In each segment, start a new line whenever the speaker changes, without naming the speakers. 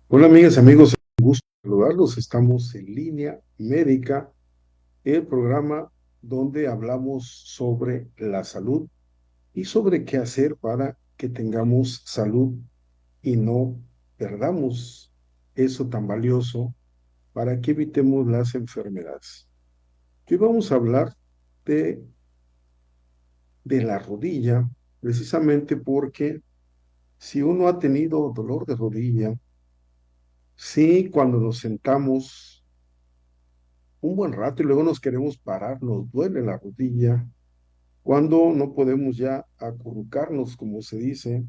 Hola amigas y amigos, un gusto saludarlos. Estamos en Línea Médica, el programa donde hablamos sobre la salud y sobre qué hacer para que tengamos salud y no perdamos eso tan valioso para que evitemos las enfermedades. Hoy vamos a hablar de, de la rodilla, precisamente porque si uno ha tenido dolor de rodilla, sí, cuando nos sentamos un buen rato y luego nos queremos parar, nos duele la rodilla, cuando no podemos ya acurrucarnos, como se dice,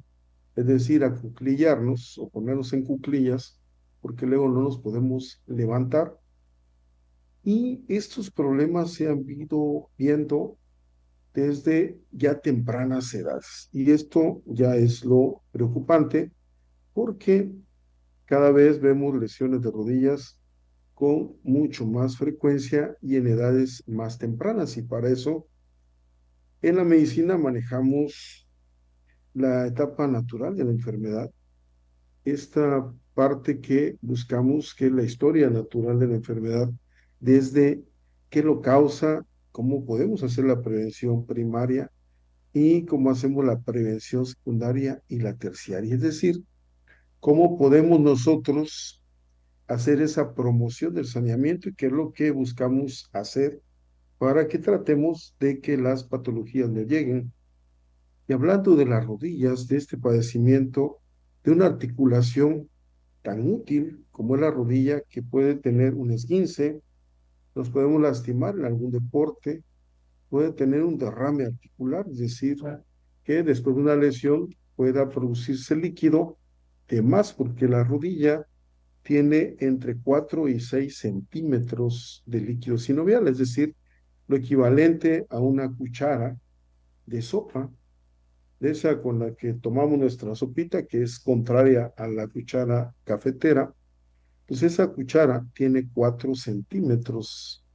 es decir, acuclillarnos o ponernos en cuclillas, porque luego no nos podemos levantar. Y estos problemas se han ido viendo desde ya tempranas edades. Y esto ya es lo preocupante, porque cada vez vemos lesiones de rodillas con mucho más frecuencia y en edades más tempranas. Y para eso, en la medicina manejamos la etapa natural de la enfermedad, esta parte que buscamos, que es la historia natural de la enfermedad, desde qué lo causa, cómo podemos hacer la prevención primaria y cómo hacemos la prevención secundaria y la terciaria. Es decir, cómo podemos nosotros hacer esa promoción del saneamiento y qué es lo que buscamos hacer para que tratemos de que las patologías no lleguen. Y hablando de las rodillas, de este padecimiento, de una articulación tan útil como es la rodilla, que puede tener un esguince, nos podemos lastimar en algún deporte, puede tener un derrame articular, es decir, que después de una lesión pueda producirse líquido de más, porque la rodilla tiene entre 4 y 6 centímetros de líquido sinovial, es decir, lo equivalente a una cuchara de sopa, de esa con la que tomamos nuestra sopita, que es contraria a la cuchara cafetera, pues esa cuchara tiene 4 centímetros.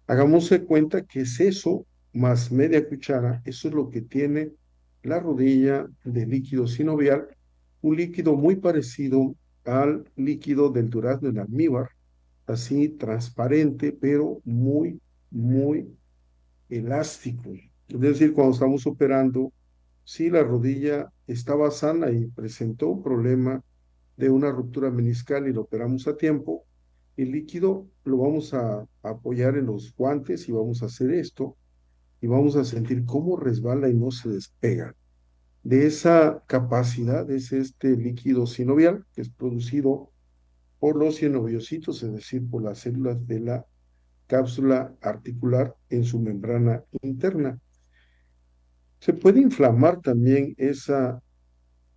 Hagamos de cuenta que es eso más media cuchara, eso es lo que tiene la rodilla de líquido sinovial, un líquido muy parecido al líquido del durazno en almíbar, así transparente, pero muy, muy elástico. Es decir, cuando estamos operando, si la rodilla estaba sana y presentó un problema de una ruptura meniscal y lo operamos a tiempo, el líquido lo vamos a apoyar en los guantes y vamos a hacer esto y vamos a sentir cómo resbala y no se despega. De esa capacidad es este líquido sinovial que es producido por los sinoviocitos, es decir, por las células de la cápsula articular en su membrana interna. Se puede inflamar también esa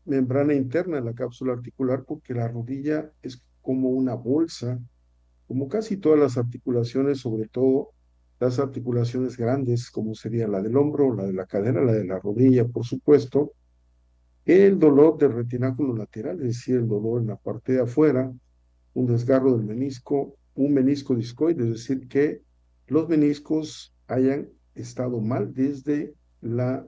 membrana interna de la cápsula articular porque la rodilla es como una bolsa, como casi todas las articulaciones, sobre todo las articulaciones grandes, como sería la del hombro, la de la cadera, la de la rodilla, por supuesto. El dolor del retináculo lateral, es decir, el dolor en la parte de afuera, un desgarro del menisco, un menisco discoide, es decir, que los meniscos hayan estado mal desde la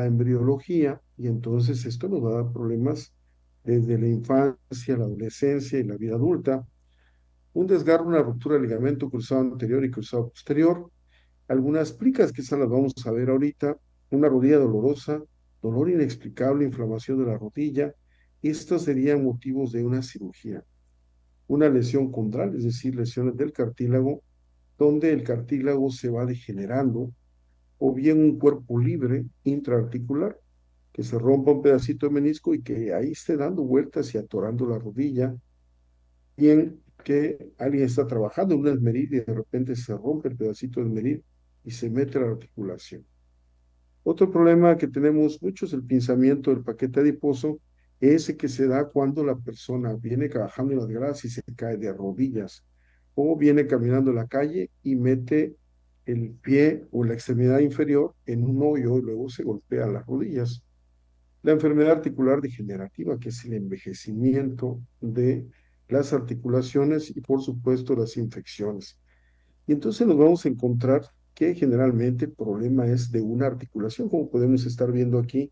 embriología y entonces esto nos va a dar problemas desde la infancia, la adolescencia y la vida adulta. Un desgarro, una ruptura del ligamento cruzado anterior y cruzado posterior. Algunas plicas que esas las vamos a ver ahorita. Una rodilla dolorosa, dolor inexplicable, inflamación de la rodilla. Estos serían motivos de una cirugía. Una lesión condral, es decir, lesiones del cartílago, donde el cartílago se va degenerando, o bien un cuerpo libre intraarticular, que se rompa un pedacito de menisco y que ahí esté dando vueltas y atorando la rodilla, bien que alguien está trabajando en un esmeril y de repente se rompe el pedacito de esmeril y se mete la articulación. Otro problema que tenemos mucho es el pinzamiento del paquete adiposo, ese que se da cuando la persona viene trabajando en las gradas y se cae de rodillas, o viene caminando en la calle y mete el pie o la extremidad inferior en un hoyo y luego se golpea las rodillas. La enfermedad articular degenerativa, que es el envejecimiento de las articulaciones y por supuesto las infecciones. Y entonces nos vamos a encontrar que generalmente el problema es de una articulación, como podemos estar viendo aquí,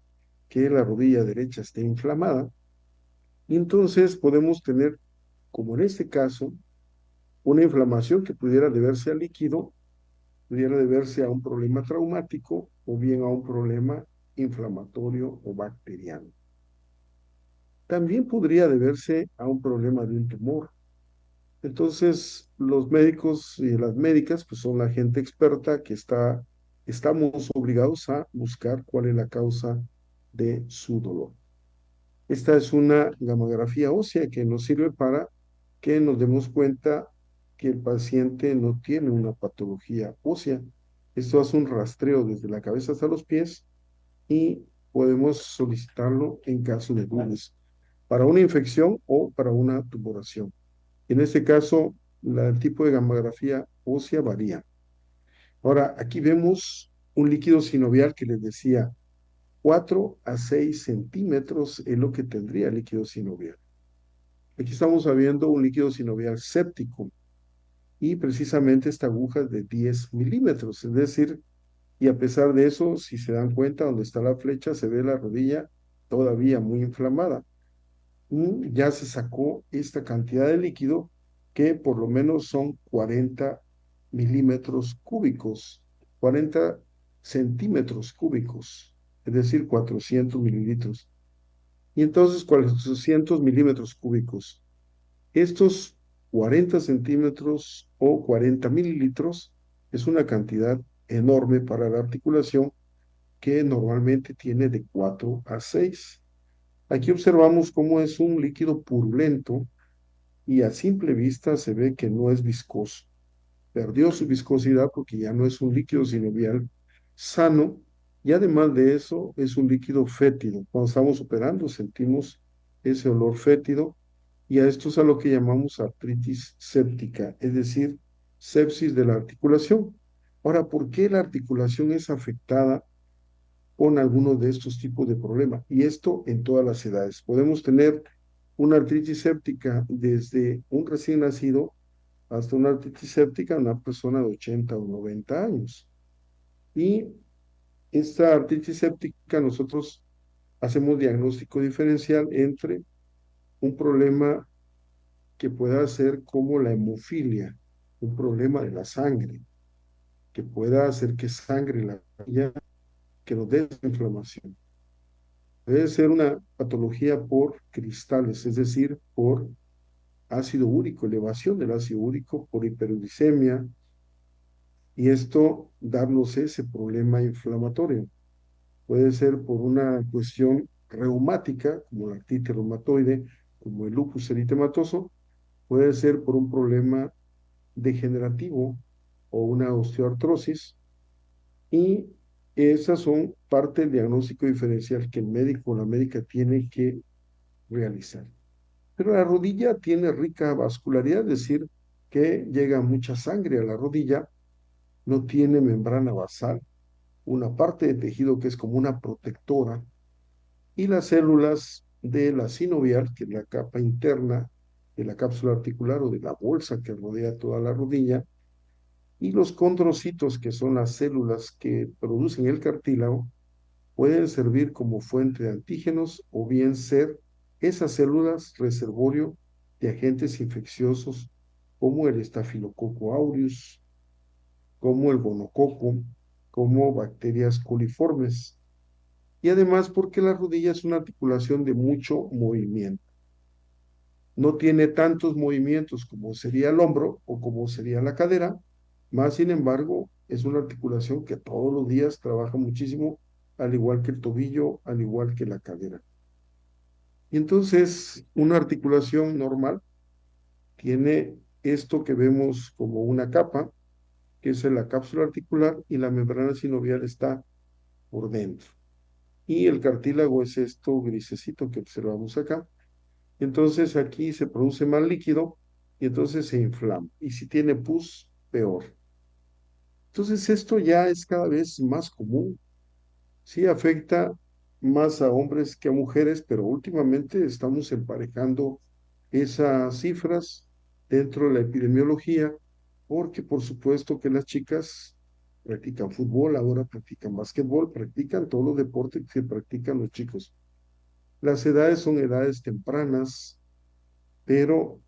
que la rodilla derecha está inflamada Y entonces podemos tener, como en este caso, una inflamación que pudiera deberse al líquido, pudiera deberse a un problema traumático o bien a un problema inflamatorio o bacteriano. También podría deberse a un problema de un tumor. Entonces, los médicos y las médicas, pues son la gente experta que estamos obligados a buscar cuál es la causa de su dolor. Esta es una gamografía ósea que nos sirve para que nos demos cuenta que el paciente no tiene una patología ósea. Esto hace un rastreo desde la cabeza hasta los pies y podemos solicitarlo en caso de dudas para una infección o para una tumoración. En este caso, el tipo de gamografía ósea varía. Ahora, aquí vemos un líquido sinovial que les decía, 4 a 6 centímetros es lo que tendría el líquido sinovial. Aquí estamos viendo un líquido sinovial séptico y precisamente esta aguja es de 10 milímetros, es decir, y a pesar de eso, si se dan cuenta, donde está la flecha, se ve la rodilla todavía muy inflamada. Ya se sacó esta cantidad de líquido que por lo menos son 40 milímetros cúbicos, 40 centímetros cúbicos, es decir, 400 mililitros. Y entonces 400 milímetros cúbicos. Estos 40 centímetros o 40 mililitros es una cantidad enorme para la articulación que normalmente tiene de 4 a 6. Aquí observamos cómo es un líquido purulento y a simple vista se ve que no es viscoso. Perdió su viscosidad porque ya no es un líquido sinovial sano y además de eso es un líquido fétido. Cuando estamos operando sentimos ese olor fétido y a esto es a lo que llamamos artritis séptica, es decir, sepsis de la articulación. Ahora, ¿por qué la articulación es afectada con algunos de estos tipos de problemas? Y esto en todas las edades. Podemos tener una artritis séptica desde un recién nacido hasta una artritis séptica en una persona de 80 o 90 años. Y esta artritis séptica nosotros hacemos diagnóstico diferencial entre un problema que pueda ser como la hemofilia, un problema de la sangre, que pueda hacer que sangre la rodilla, que nos dé inflamación. Puede ser una patología por cristales, es decir, por ácido úrico, elevación del ácido úrico, por hiperuricemia, y esto darnos ese problema inflamatorio. Puede ser por una cuestión reumática, como la artritis reumatoide, como el lupus eritematoso, puede ser por un problema degenerativo o una osteoartrosis, y esas son parte del diagnóstico diferencial que el médico o la médica tiene que realizar. Pero la rodilla tiene rica vascularidad, es decir, que llega mucha sangre a la rodilla, no tiene membrana basal, una parte de tejido que es como una protectora, y las células de la sinovial, que es la capa interna de la cápsula articular o de la bolsa que rodea toda la rodilla, y los condrocitos, que son las células que producen el cartílago, pueden servir como fuente de antígenos o bien ser esas células reservorio de agentes infecciosos como el estafilococo aureus, como el gonococo, como bacterias coliformes. Y además porque la rodilla es una articulación de mucho movimiento. No tiene tantos movimientos como sería el hombro o como sería la cadera, más sin embargo es una articulación que todos los días trabaja muchísimo, al igual que el tobillo, al igual que la cadera. Y entonces una articulación normal tiene esto que vemos como una capa, que es la cápsula articular, y la membrana sinovial está por dentro. Y el cartílago es esto grisecito que observamos acá. Entonces aquí se produce más líquido y entonces se inflama. Y si tiene pus, peor. Entonces esto ya es cada vez más común. Sí afecta más a hombres que a mujeres, pero últimamente estamos emparejando esas cifras dentro de la epidemiología, porque por supuesto que las chicas practican fútbol, ahora practican básquetbol, practican todos los deportes que practican los chicos. Las edades son edades tempranas, pero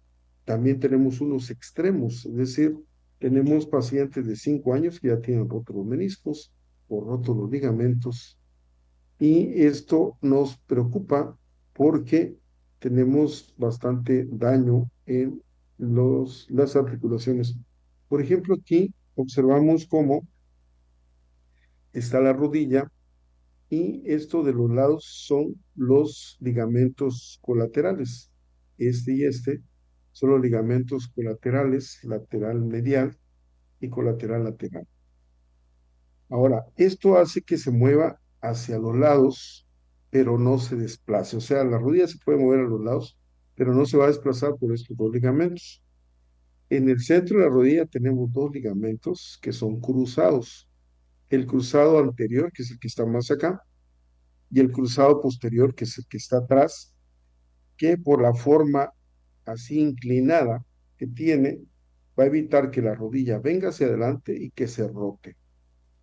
también tenemos unos extremos, es decir, tenemos pacientes de 5 años que ya tienen rotos los meniscos o rotos los ligamentos, y esto nos preocupa porque tenemos bastante daño en las articulaciones. Por ejemplo, aquí observamos cómo está la rodilla, y esto de los lados son los ligamentos colaterales. Este y este son los ligamentos colaterales, lateral medial y colateral lateral. Ahora, esto hace que se mueva hacia los lados, pero no se desplace. O sea, la rodilla se puede mover a los lados, pero no se va a desplazar por estos dos ligamentos. En el centro de la rodilla tenemos dos ligamentos que son cruzados. El cruzado anterior, que es el que está más acá, y el cruzado posterior, que es el que está atrás, que por la forma así inclinada que tiene, va a evitar que la rodilla venga hacia adelante y que se rote.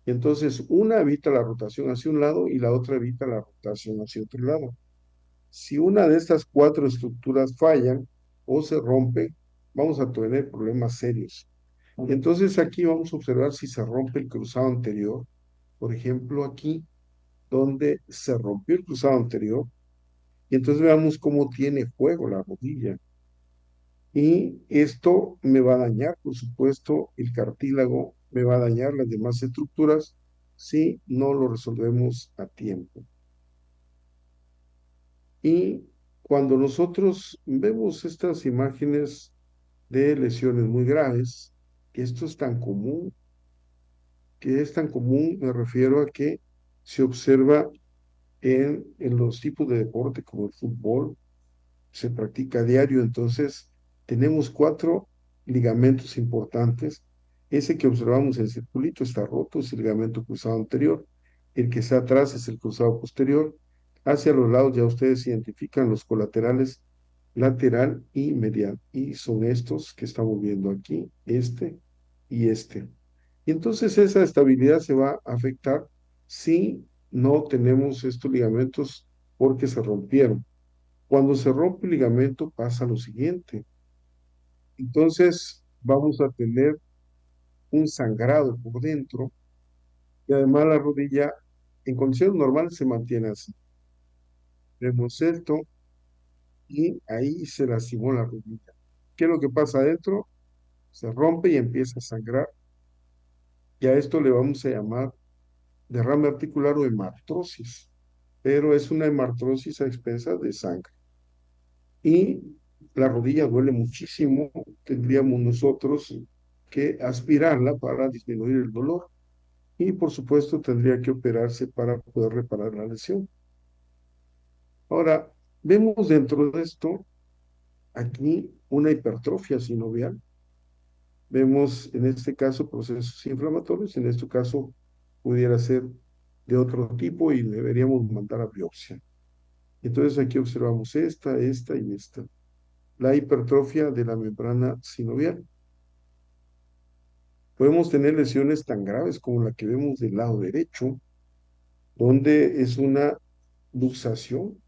Y entonces una evita la rotación hacia un lado y la otra evita la rotación hacia otro lado. Si una de estas cuatro estructuras fallan o se rompe, vamos a tener problemas serios. Y entonces aquí vamos a observar si se rompe el cruzado anterior. Por ejemplo, aquí donde se rompió el cruzado anterior, y entonces veamos cómo tiene fuego la rodilla. Y esto me va a dañar, por supuesto, el cartílago, me va a dañar las demás estructuras si no lo resolvemos a tiempo. Y cuando nosotros vemos estas imágenes de lesiones muy graves, que esto es tan común, que es tan común, me refiero a que se observa en los tipos de deporte como el fútbol, se practica a diario. Entonces tenemos cuatro ligamentos importantes. Ese que observamos en el circulito está roto, es el ligamento cruzado anterior. El que está atrás es el cruzado posterior. Hacia los lados ya ustedes identifican los colaterales lateral y medial. Y son estos que estamos viendo aquí, este y este. Y entonces esa estabilidad se va a afectar si no tenemos estos ligamentos porque se rompieron. Cuando se rompe el ligamento pasa lo siguiente. Entonces vamos a tener un sangrado por dentro, y además la rodilla en condiciones normales se mantiene así. Vemos esto y ahí se lastimó la rodilla. ¿Qué es lo que pasa adentro? Se rompe y empieza a sangrar, y a esto le vamos a llamar derrame articular o hemartrosis, pero es una hemartrosis a expensas de sangre. Y la rodilla duele muchísimo, tendríamos nosotros que aspirarla para disminuir el dolor, y por supuesto tendría que operarse para poder reparar la lesión. Ahora, vemos dentro de esto aquí una hipertrofia sinovial. Vemos en este caso procesos inflamatorios, en este caso pudiera ser de otro tipo y deberíamos mandar a biopsia. Entonces aquí observamos esta y esta. La hipertrofia de la membrana sinovial. Podemos tener lesiones tan graves como la que vemos del lado derecho, donde es una luxación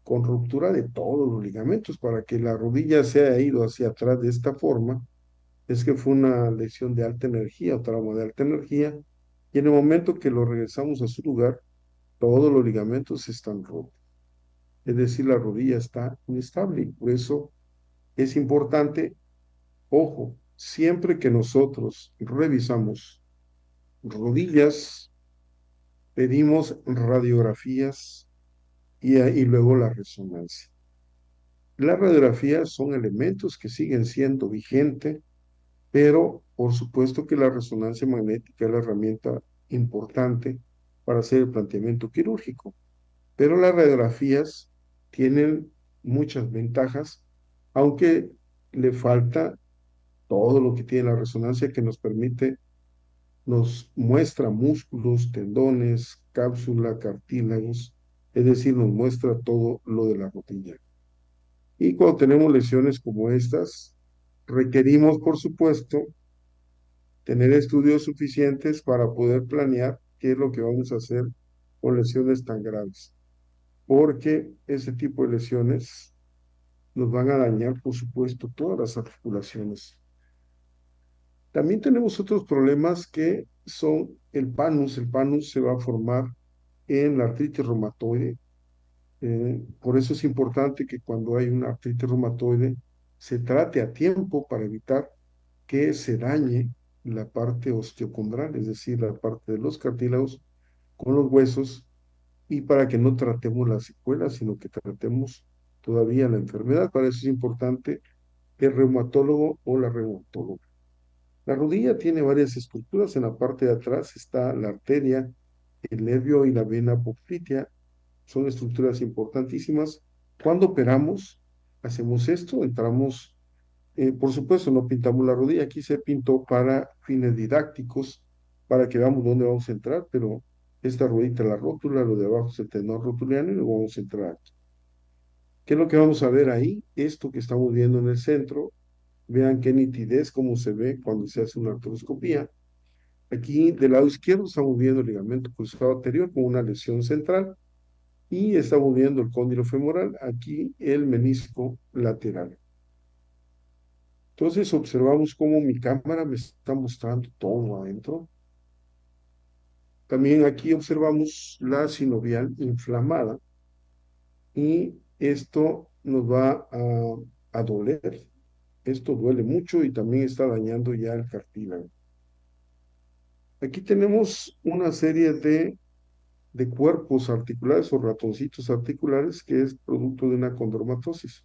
con ruptura de todos los ligamentos. Para que la rodilla se haya ido hacia atrás de esta forma, es que fue una lesión de alta energía o trauma de alta energía, y en el momento que lo regresamos a su lugar, todos los ligamentos están rotos. Es decir, la rodilla está inestable, y por eso es importante, ojo, siempre que nosotros revisamos rodillas, pedimos radiografías y luego la resonancia. Las radiografías son elementos que siguen siendo vigentes, pero por supuesto que la resonancia magnética es la herramienta importante para hacer el planteamiento quirúrgico. Pero las radiografías tienen muchas ventajas, aunque le falta todo lo que tiene la resonancia, que nos muestra músculos, tendones, cápsula, cartílagos, es decir, nos muestra todo lo de la rodilla. Y cuando tenemos lesiones como estas, requerimos, por supuesto, tener estudios suficientes para poder planear qué es lo que vamos a hacer con lesiones tan graves. porque ese tipo de lesiones nos van a dañar, por supuesto, todas las articulaciones. También tenemos otros problemas que son el panus. El panus se va a formar en la artritis reumatoide. Por eso es importante que cuando hay una artritis reumatoide se trate a tiempo para evitar que se dañe la parte osteocondral, es decir, la parte de los cartílagos con los huesos, y para que no tratemos las secuelas, sino que tratemos todavía la enfermedad. Para eso es importante el reumatólogo o la reumatóloga. La rodilla tiene varias estructuras. En la parte de atrás está la arteria, el nervio y la vena poplitea. Son estructuras importantísimas. Cuando operamos, hacemos esto, entramos, por supuesto, no pintamos la rodilla. Aquí se pintó para fines didácticos, para que veamos dónde vamos a entrar, pero esta ruedita es la rótula, lo de abajo es el tenor rotuliano y luego vamos a entrar aquí. ¿Qué es lo que vamos a ver ahí? Esto que estamos viendo en el centro. Vean qué nitidez, cómo se ve cuando se hace una artroscopía. Aquí del lado izquierdo estamos viendo el ligamento cruzado anterior con una lesión central y estamos viendo el cóndilo femoral, aquí el menisco lateral. Entonces observamos cómo mi cámara me está mostrando todo adentro. También aquí observamos la sinovial inflamada y esto nos va a doler. Esto duele mucho y también está dañando ya el cartílago. Aquí tenemos una serie de cuerpos articulares o ratoncitos articulares que es producto de una condromatosis.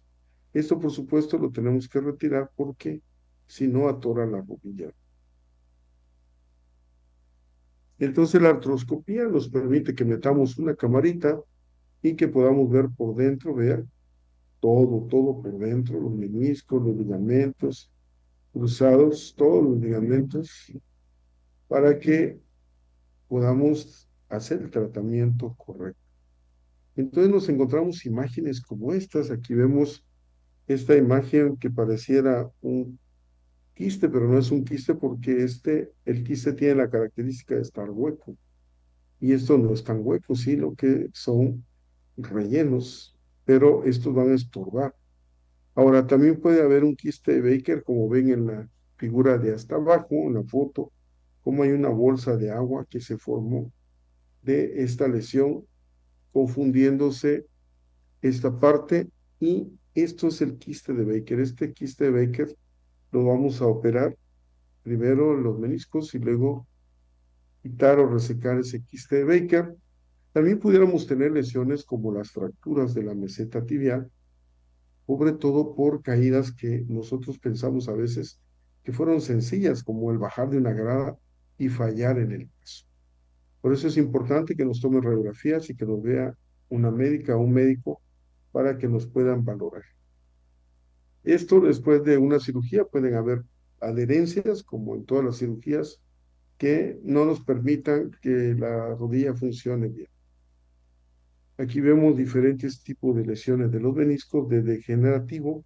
Esto, por supuesto, lo tenemos que retirar porque si no atora la rodilla. Entonces, la artroscopía nos permite que metamos una camarita y que podamos ver por dentro, ver todo por dentro, los meniscos, los ligamentos cruzados, todos los ligamentos, para que podamos hacer el tratamiento correcto. Entonces nos encontramos imágenes como estas. Aquí vemos esta imagen que pareciera un quiste, pero no es un quiste porque el quiste tiene la característica de estar hueco. Y estos no están huecos, sino que son rellenos, pero estos van a estorbar. Ahora, también puede haber un quiste de Baker, como ven en la figura de hasta abajo, en la foto, como hay una bolsa de agua que se formó de esta lesión, confundiéndose esta parte, y esto es el quiste de Baker. Este quiste de Baker lo vamos a operar primero los meniscos y luego quitar o resecar ese quiste de Baker. También pudiéramos tener lesiones como las fracturas de la meseta tibial, sobre todo por caídas que nosotros pensamos a veces que fueron sencillas, como el bajar de una grada y fallar en el paso. Por eso es importante que nos tomen radiografías y que nos vea una médica o un médico para que nos puedan valorar. Esto después de una cirugía pueden haber adherencias, como en todas las cirugías, que no nos permitan que la rodilla funcione bien. Aquí vemos diferentes tipos de lesiones de los meniscos, de degenerativo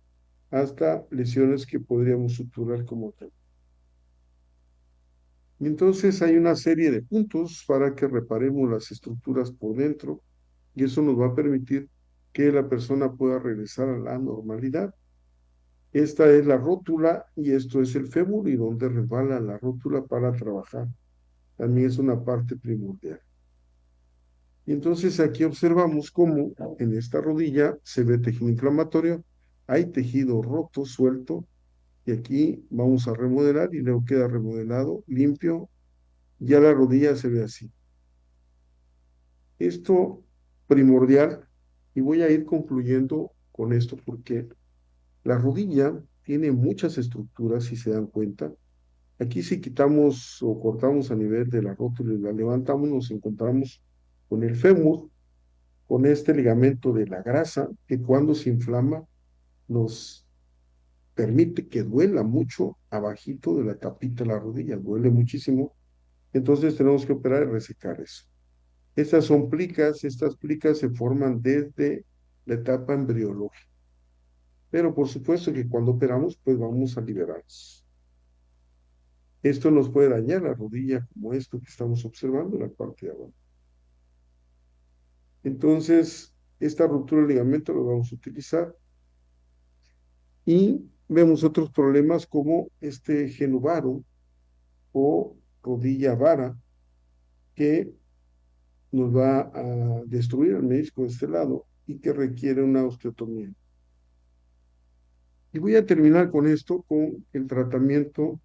hasta lesiones que podríamos suturar como tal. Y entonces hay una serie de puntos para que reparemos las estructuras por dentro y eso nos va a permitir que la persona pueda regresar a la normalidad. Esta es la rótula y esto es el fémur y donde resbala la rótula para trabajar. También es una parte primordial. Y entonces aquí observamos cómo en esta rodilla se ve tejido inflamatorio, hay tejido roto, suelto, y aquí vamos a remodelar y luego queda remodelado, limpio, ya la rodilla se ve así. Esto primordial, y voy a ir concluyendo con esto porque la rodilla tiene muchas estructuras, si se dan cuenta. Aquí si quitamos o cortamos a nivel de la rótula y la levantamos, nos encontramos con el fémur, con este ligamento de la grasa, que cuando se inflama nos permite que duela mucho abajito de la tapita de la rodilla, duele muchísimo. Entonces tenemos que operar y resecar eso. Estas plicas se forman desde la etapa embriológica. Pero por supuesto que cuando operamos, pues vamos a liberarlos. Esto nos puede dañar la rodilla, como esto que estamos observando en la parte de abajo. Entonces, esta ruptura del ligamento lo vamos a utilizar y vemos otros problemas como este genuvaro o rodilla vara que nos va a destruir el menisco de este lado y que requiere una osteotomía. Y voy a terminar con esto, con el tratamiento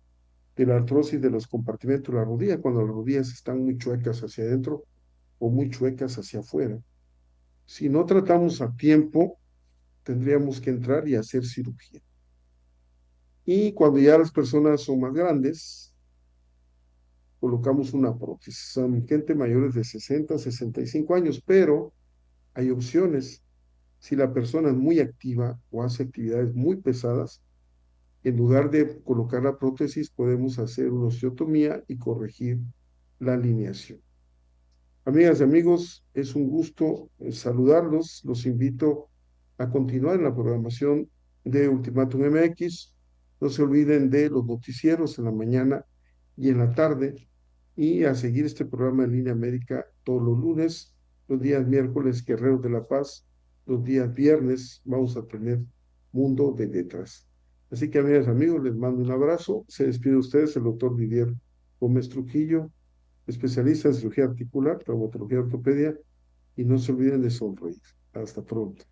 de la artrosis de los compartimentos de la rodilla, cuando las rodillas están muy chuecas hacia adentro o muy chuecas hacia afuera. Si no tratamos a tiempo, tendríamos que entrar y hacer cirugía. Y cuando ya las personas son más grandes, colocamos una prótesis. Son gente mayores de 60, 65 años, pero hay opciones. Si la persona es muy activa o hace actividades muy pesadas, en lugar de colocar la prótesis, podemos hacer una osteotomía y corregir la alineación. Amigas y amigos, es un gusto saludarlos. Los invito a continuar en la programación de Ultimátum MX. No se olviden de los noticieros en la mañana y en la tarde y a seguir este programa en línea médica todos los lunes, los días miércoles Guerreros de la Paz, los días viernes vamos a tener Mundo de Letras. Así que, amigas y amigos, les mando un abrazo. Se despide de ustedes el doctor Didier Gómez Trujillo, especialista en cirugía articular, traumatología y ortopedia, y no se olviden de sonreír. Hasta pronto.